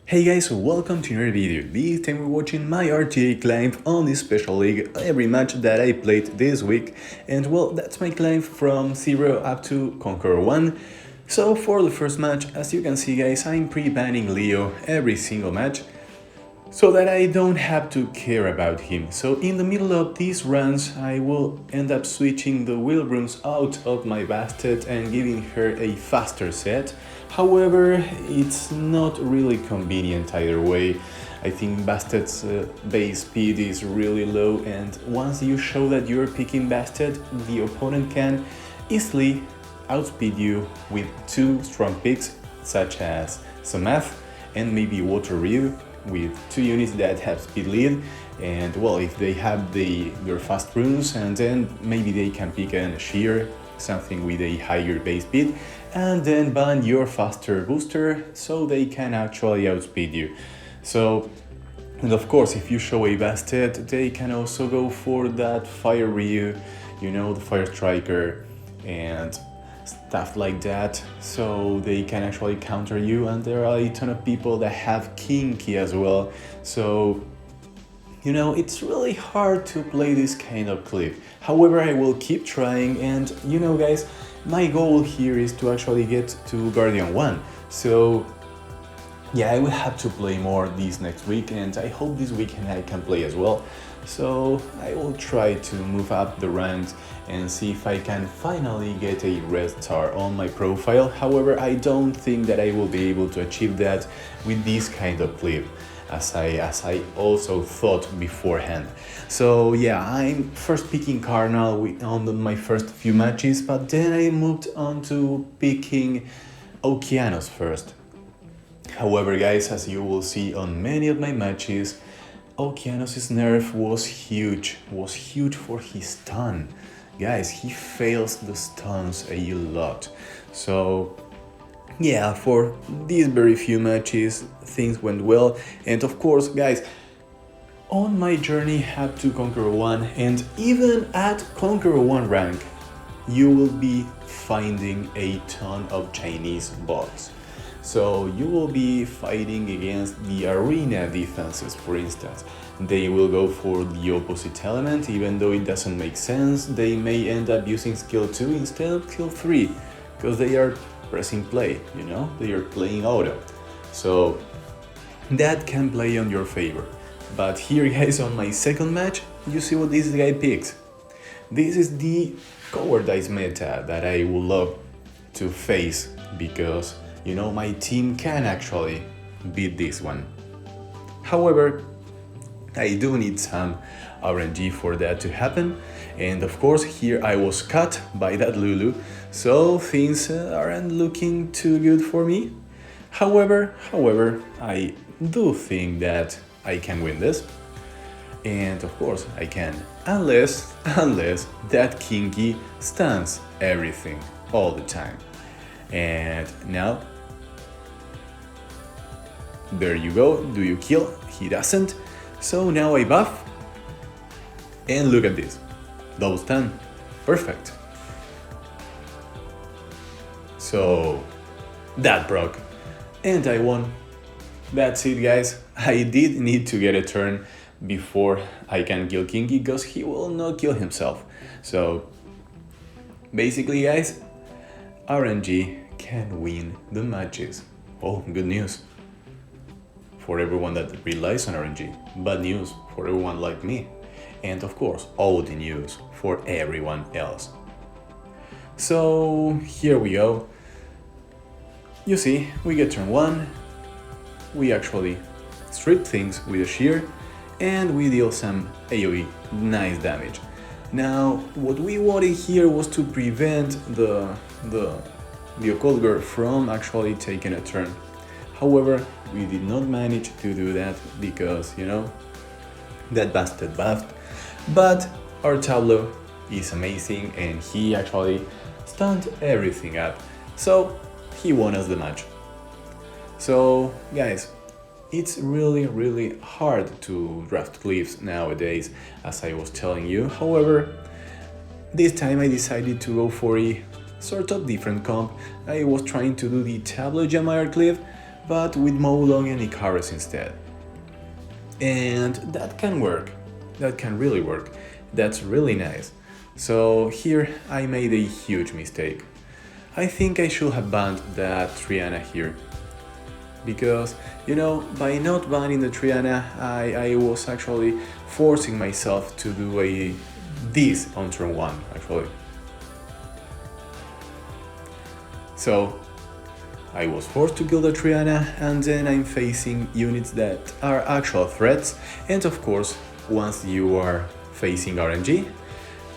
Hey guys, welcome to another video. This time we're watching my RTA climb on this special league, every match that I played this week. And well, that's my climb from 0 up to Conqueror 1. So for the first match, as you can see guys, I'm pre-banning Leo every single match, so that I don't have to care about him. So in the middle of these runs, I will end up switching the wheel rooms out of my basket and giving her a faster set. However, it's not really convenient either way. I think Bastard's base speed is really low, and once you show that you're picking Bastard, the opponent can easily outspeed you with two strong picks, such as Samath and maybe Water Ryu, with two units that have speed lead. And well, if they have their fast runes, and then maybe they can pick a shear, something with a higher base speed, and then ban your faster booster so they can actually outspeed you. So, and of course, if you show a Bastet, they can also go for that Fire Ryu, you know, the Fire Striker, and stuff like that, so they can actually counter you. And there are a ton of people that have Kinky as well, so you know, it's really hard to play this kind of Cleave. However, I will keep trying, and you know guys, my goal here is to actually get to Guardian 1. So yeah, I will have to play more this next week, and I hope this weekend I can play as well. So I will try to move up the ranks and see if I can finally get a red star on my profile. However, I don't think that I will be able to achieve that with this kind of Cleave, as I also thought beforehand. So yeah, I'm first picking Cardinal on my first few matches, but then I moved on to picking Okeanos first. However guys, as you will see on many of my matches, Okeanos' nerf was huge for his stun. Guys, he fails the stuns a lot. So yeah, for these very few matches, things went well. And of course, guys, on my journey up to Conqueror 1, and even at Conqueror 1 rank, you will be finding a ton of Chinese bots. So you will be fighting against the arena defenses, for instance. They will go for the opposite element, even though it doesn't make sense. They may end up using skill 2 instead of skill 3, because they are pressing play, you know, they are playing auto. So that can play on your favor. But here guys, on my second match, you see what this guy picks. This is the cowardice meta that I would love to face, because you know, my team can actually beat this one. However, I do need some RNG for that to happen, and of course here I was cut by that Lulu, so things aren't looking too good for me. However, I do think that I can win this, and of course I can, unless that Kinky stuns everything all the time. And now, there you go, do you kill? He doesn't. So now I buff, and look at this, double stun, perfect. So that broke, and I won. That's it guys, I did need to get a turn before I can kill Kinky, because he will not kill himself. So basically guys, RNG can win the matches. Oh, good news for everyone that relies on RNG, bad news for everyone like me, and of course all the news for everyone else. So here we go. You see, we get turn 1, we actually strip things with a shear, and we deal some AoE nice damage. Now what we wanted here was to prevent the occult girl from actually taking a turn. However, we did not manage to do that because, you know, that bastard buffed. But our tableau is amazing, and he actually stunned everything up. So he won us the match. So guys, it's really hard to draft Cleaves nowadays, as I was telling you. However, this time I decided to go for a sort of different comp. I was trying to do the Tableau Jamire Cleave, but with Molong and Icarus instead. And that can work. That can really work. That's really nice. So here I made a huge mistake. I think I should have banned that Triana here. Because, you know, by not banning the Triana, I was actually forcing myself to do this on turn 1, actually. So, I was forced to kill the Triana, and then I'm facing units that are actual threats, and of course, once you are facing RNG,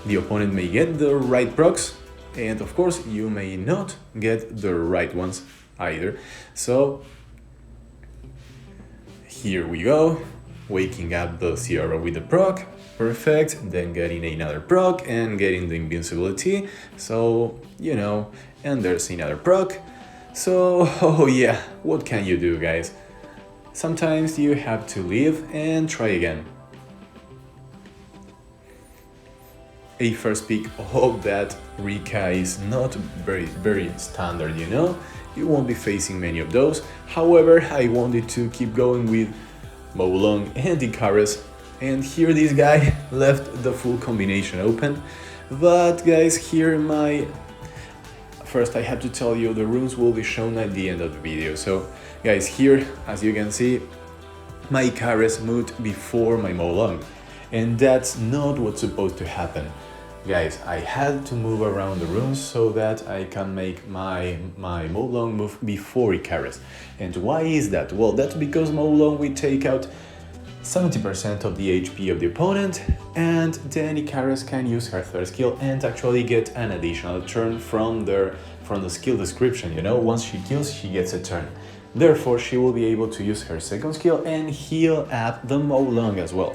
the opponent may get the right procs, and of course, you may not get the right ones either. So, here we go, waking up the Sierra with the proc, perfect, then getting another proc and getting the invincibility, so, you know, and there's another proc. So, oh yeah, what can you do, guys? Sometimes you have to leave and try again. A first pick of that Rika is not very standard, you know? You won't be facing many of those. However, I wanted to keep going with Molong and Icarus, and here this guy left the full combination open. But guys, here first I have to tell you the runes will be shown at the end of the video. So guys, here as you can see, my Icarus moved before my Molong, and that's not what's supposed to happen. Guys, I had to move around the runes so that I can make my Molong move before Icarus. And why is that? Well, that's because Molong will take out 70% of the HP of the opponent, and then Icarus can use her third skill and actually get an additional turn from the skill description, you know? Once she kills, she gets a turn. Therefore, she will be able to use her second skill and heal up the Molong as well,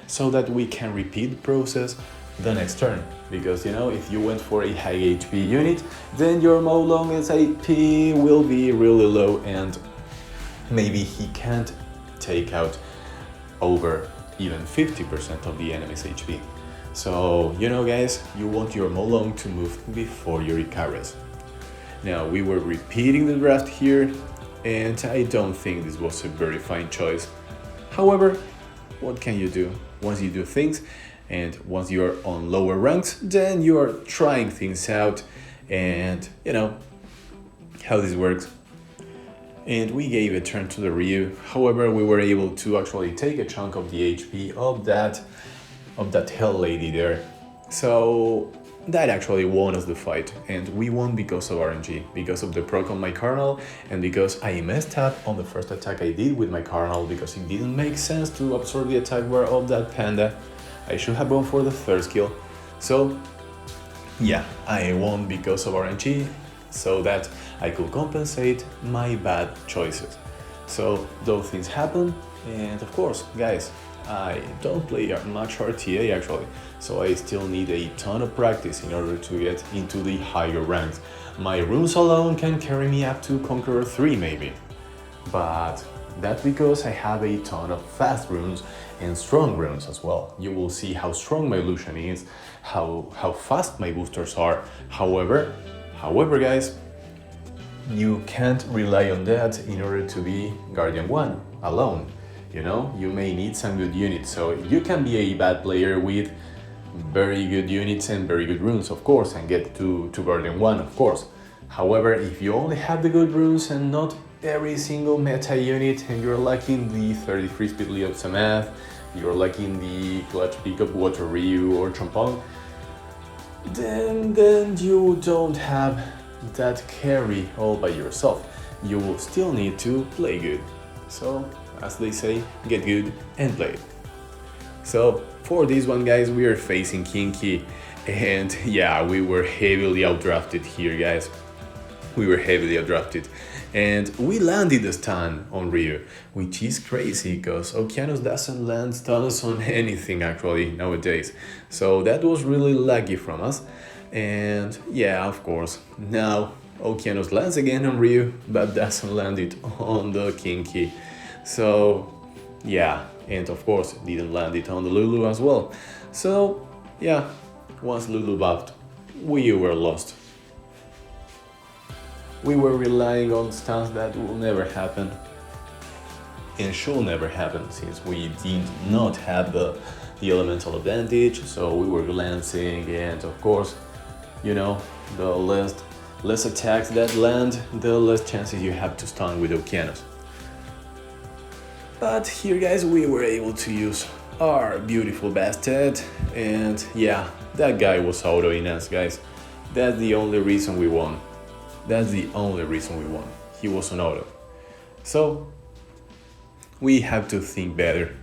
so that we can repeat the process the next turn. Because, you know, if you went for a high HP unit, then your Molong's HP will be really low, and maybe he can't take out over even 50% of the enemy's HP. So, you know guys, you want your Molong to move before your Icarus. Now, we were repeating the draft here, and I don't think this was a very fine choice. However, what can you do? Once you do things, and once you're on lower ranks, then you are trying things out, and you know how this works. And we gave a turn to the Ryu. However, we were able to actually take a chunk of the HP of that hell lady there. So that actually won us the fight, and we won because of RNG, because of the proc on my Carnal, and because I messed up on the first attack I did with my Carnal, because it didn't make sense to absorb the attack bar of that panda. I should have gone for the third skill. So yeah, I won because of RNG, so that I could compensate my bad choices. So those things happen, and of course, guys, I don't play much RTA actually, so I still need a ton of practice in order to get into the higher ranks. My runes alone can carry me up to Conqueror 3 maybe, but that's because I have a ton of fast runes and strong runes as well. You will see how strong my Lucian is, how fast my boosters are. However guys, you can't rely on that in order to be Guardian 1 alone. You know, you may need some good units, so you can be a bad player with very good units and very good runes, of course, and get to Guardian 1, of course. However, if you only have the good runes and not every single meta unit, and you're lacking the 33 speed of Samath, you're lacking the clutch pick of Water Ryu or Chompong, then you don't have that carry all by yourself. You will still need to play good. So, as they say, get good and play. So, for this one guys, we are facing Kinky, and yeah, we were heavily outdrafted here guys. We were heavily outdrafted, and we landed the stun on Ryu, which is crazy because Okeanos doesn't land stuns on anything actually nowadays. So that was really lucky from us. And yeah, of course, now Okeanos lands again on Ryu, but doesn't land it on the Kinky. So yeah, and of course didn't land it on the Lulu as well. So yeah, once Lulu buffed, we were lost. we were relying on stuns that will never happen and should never happen since we did not have the elemental advantage, so we were glancing, and of course, you know, the less attacks that land, the less chances you have to stun with Okeanos. But here guys, we were able to use our beautiful Bastet, and yeah, that guy was autoing us, guys. That's the only reason we won. That's the only reason we won. He was on auto. So we have to think better.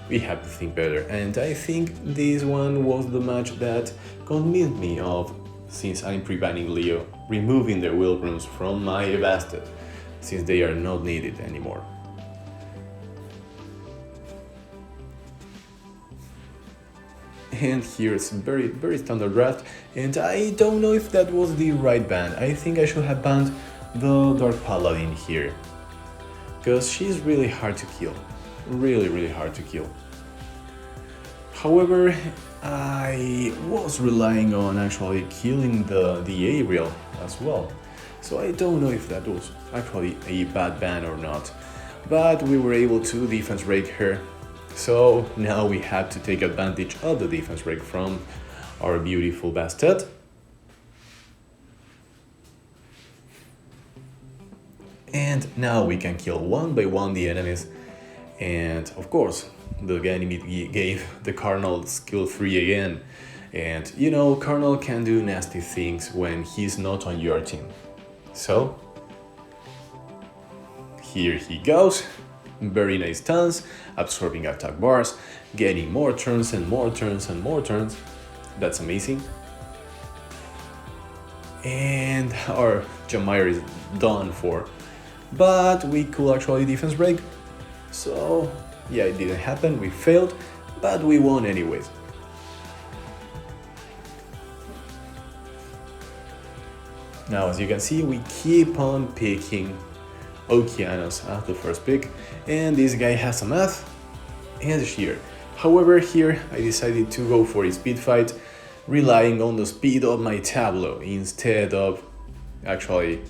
We have to think better, and I think this one was the match that convinced me of, since I'm pre-banning Leo, removing the wheel rooms from my Bastet, since they are not needed anymore. And here's very standard draft, and I don't know if that was the right ban. I think I should have banned the Dark Paladin here, because she's really hard to kill, really hard to kill. However, I was relying on actually killing the Ariel as well, so I don't know if that was actually a bad ban or not, but we were able to defense break her. So now we have to take advantage of the defense break from our beautiful Bastet. And now we can kill one by one the enemies. And of course, the enemy gave the Cardinal skill 3 again. And you know, Cardinal can do nasty things when he's not on your team. So here he goes. Very nice turns, absorbing attack bars, getting more turns and more turns and more turns. That's amazing. And our Jamire is done for. But we could actually defense break. So yeah, it didn't happen, we failed, but we won anyways. Now as you can see, we keep on picking Okeanos as the first pick, and this guy has a math and a shear. However, here I decided to go for a speed fight, relying on the speed of my tableau instead of actually,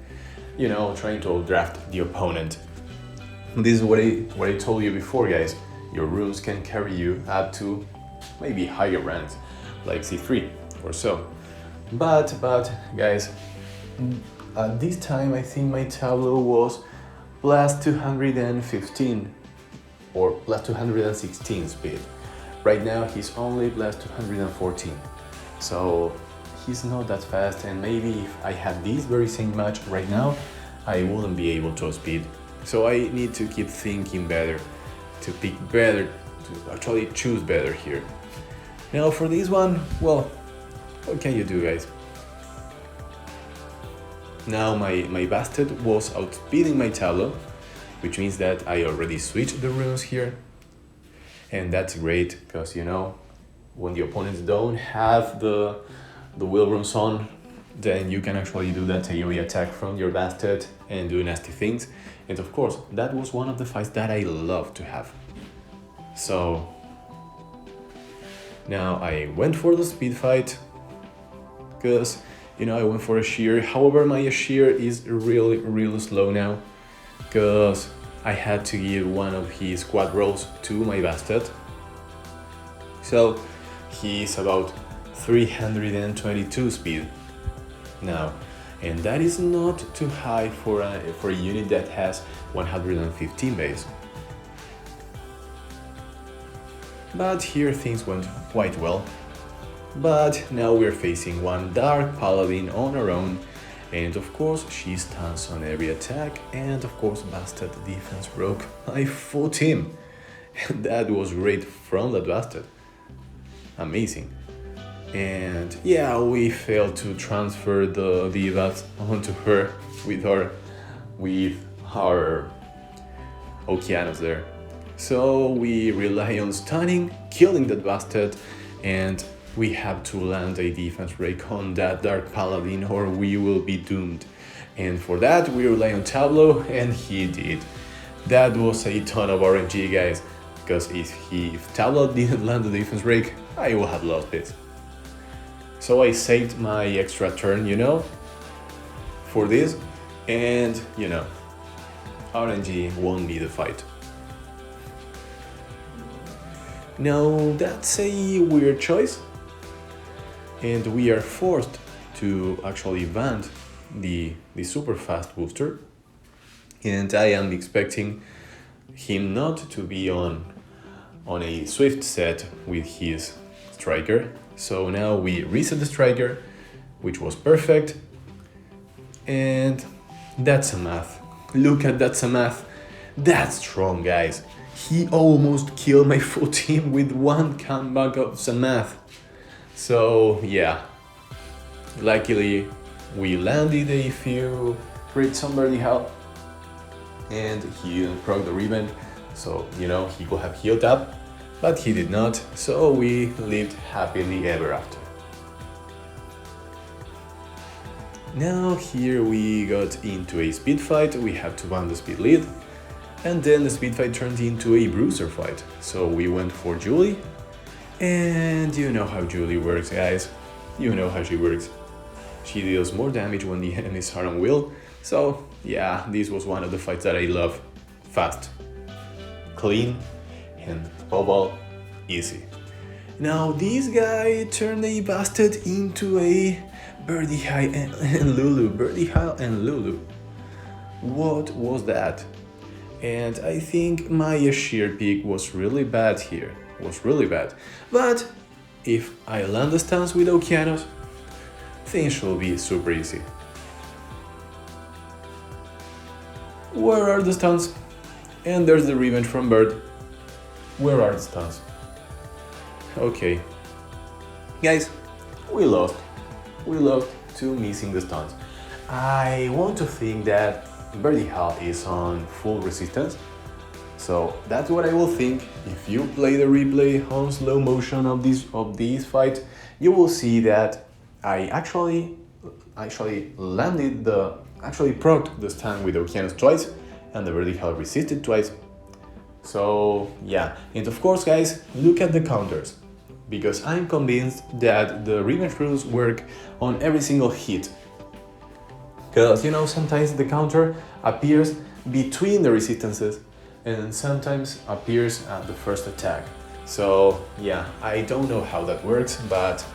you know, trying to outdraft the opponent. This is what I told you before, guys. Your runes can carry you up to maybe higher ranks, like C3 or so. But guys, at this time I think my tableau was plus 215 or plus 216 speed. Right now he's only plus 214. So he's not that fast, and maybe if I had this very same match right now, I wouldn't be able to outspeed. So I need to keep thinking better, to pick better, to actually choose better here. Now for this one, well, what can you do, guys? Now my Bastet was outspeeding my tableau, which means that I already switched the runes here. And that's great, because you know, when the opponents don't have the wheel runes on, then you can actually do that AoE attack from your Bastet and do nasty things. And of course, that was one of the fights that I love to have. So now I went for the speed fight, because you know, I went for a shear. However, my shear is really slow now, because I had to give one of his quad rolls to my Bastet. So he's about 322 speed now, and that is not too high for a unit that has 115 base. But here things went quite well. But now we're facing one Dark Paladin on her own, and of course she stuns on every attack, and of course Bastet defense broke my full team. And that was great from that Bastet. Amazing. And yeah, we failed to transfer the buffs onto her with our Okeanos there. So we rely on stunning, killing that Bastet, and we have to land a defense break on that Dark Paladin or we will be doomed. And for that we rely on Tableau, and he did. That was a ton of RNG, guys, because if Tableau didn't land the defense break, I would have lost it. So I saved my extra turn, you know, for this, and you know, RNG won me the fight. Now that's a weird choice, and we are forced to actually ban the super fast booster, and I am expecting him not to be on a swift set with his striker. So now we reset the striker, which was perfect, and that's a math. Look at that Samath. That's strong, guys. He almost killed my full team with one comeback of Samath. So yeah, luckily we landed a few crits on Birdie Hall, and he didn't proc the revenge, so you know, he could have healed up, but he did not, so we lived happily ever after. Now here we got into a speed fight, we have to ban the speed lead, and then the speed fight turned into a bruiser fight, so we went for Julie, and you know how Julie works, guys, you know how she works. She deals more damage when the enemies are on wheel, so yeah, this was one of the fights that I love. Fast, clean, and above all, easy. Now this guy turned a bastard into a Birdie High and Lulu. Birdie High and Lulu. What was that? And I think my sheer pick was really bad here. Was really bad. But if I land the stance with Okeanos, things should be super easy. Where are the stuns? And there's the revenge from Bird. Where are the stuns? Okay. Guys, we lost. We lost to missing the stuns. I want to think that Birdie Hall is on full resistance. So that's what I will think. If you play the replay on slow motion of this fight, you will see that I actually procced the stun with Okeanos twice, and the Birdie Hall resisted twice. So yeah, and of course, guys, look at the counters, because I'm convinced that the revenge rules work on every single hit. Because you know, sometimes the counter appears between the resistances and sometimes appears at the first attack. So yeah, I don't know how that works, but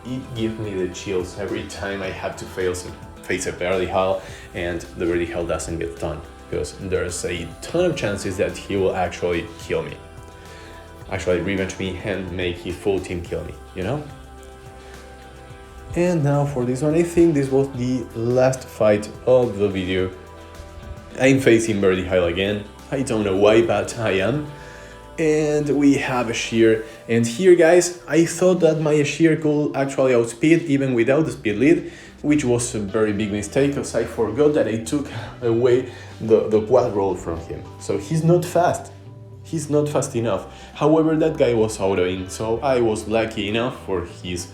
it gives me the chills every time I have to face a Birdie Hall and the Birdie Hall doesn't get stunned, because there's a ton of chances that he will actually kill me. Actually revenge me and make his full team kill me, you know? And now for this one, I think this was the last fight of the video. I'm facing Birdie Hall again. I don't know why, but I am. And we have a sheer, and here, guys, I thought that my sheer could actually outspeed even without the speed lead, which was a very big mistake, because I forgot that I took away the quad roll from him. So he's not fast. He's not fast enough. However, that guy was autoing, so I was lucky enough for his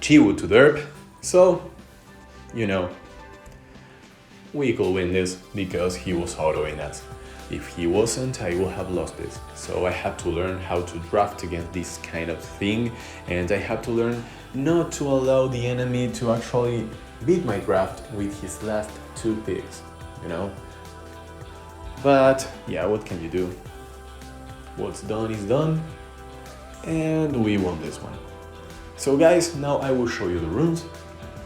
Chiwu to derp. So, you know, we could win this because he was autoing us. If he wasn't, I would have lost this. So I had to learn how to draft against this kind of thing, and I had to learn not to allow the enemy to actually beat my draft with his last two picks, you know? But yeah, what can you do? What's done is done, and we won this one. So guys, now I will show you the runes.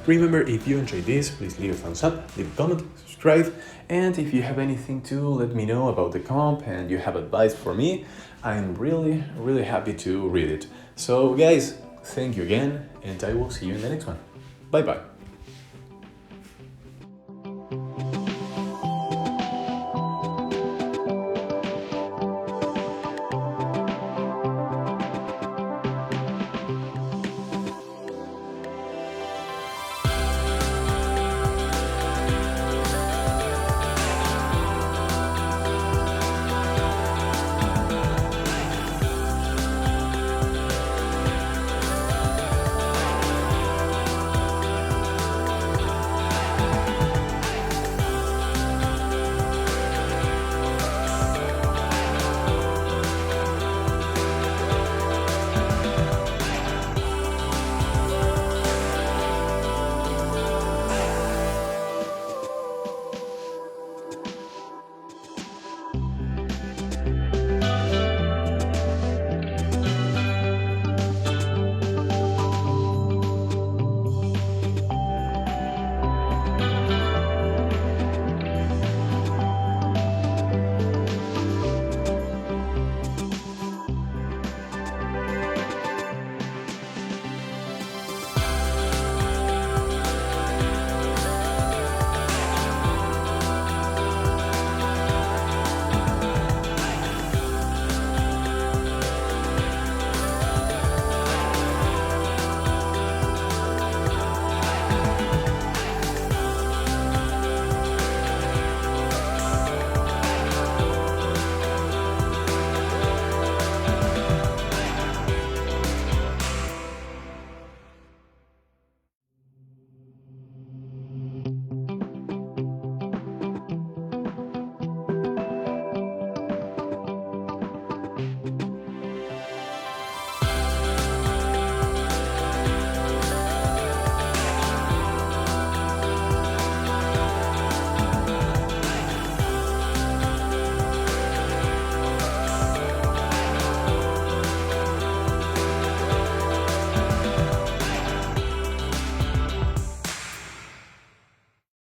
Remember, if you enjoyed this, please leave a thumbs up, leave a comment, subscribe, and if you have anything to let me know about the comp and you have advice for me, I'm really happy to read it. So guys, thank you again, and I will see you in the next one. Bye bye.